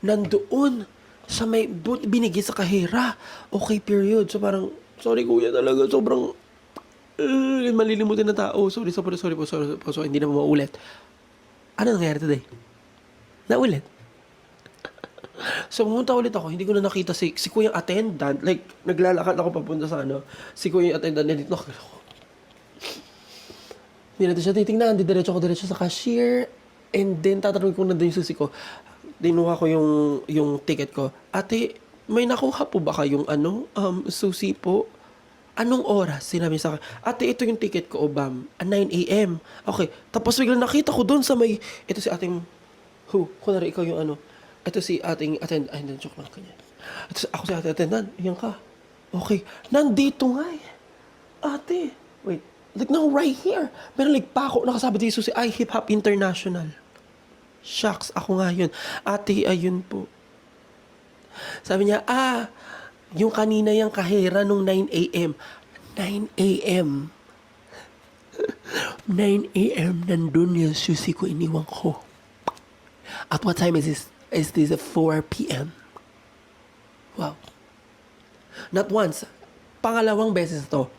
nandoon sa may binigay sa kahera. Okay, period. So parang, sorry kuya talaga, sobrang malilimutin na tao. Sorry po. So, hindi na maulit. Ano nangyari today? Naulit. So, pumunta ulit ako. Hindi ko na nakita si kuyang attendant. Like, naglalakad ako papunta sa ano. Si kuyang attendant na dito. Hindi natin siya titingnan. Diretso sa cashier. And then, tatanungin ko nandun yung susi ko. Dinuha ko yung ticket ko. Ate, may nakuha po ba kayong susi po? Anong oras? Sinabi sa akin, ate, ito yung ticket ko, Obam. 9 a.m. Okay. Tapos biglang nakita ko doon sa may, ito si ating, kunwari ikaw yung ano. Ito si ating attendant. Ay, hindi, joke lang kanya. Ako si ating attendant. Yan ka. Okay. Nandito nga eh. Ate. Wait. Like, no, right here. Meron like pako nakasabi dito si Hip Hop International. Shucks. Ako nga yun. Ate, ayun po. Sabi niya, yung kanina yung kahera nung 9 a.m. 9 a.m. 9 a.m. nandun yung susi ko, iniwan ko. At what time is this? Is this at 4 p.m.? Wow. Not once. Pangalawang beses to.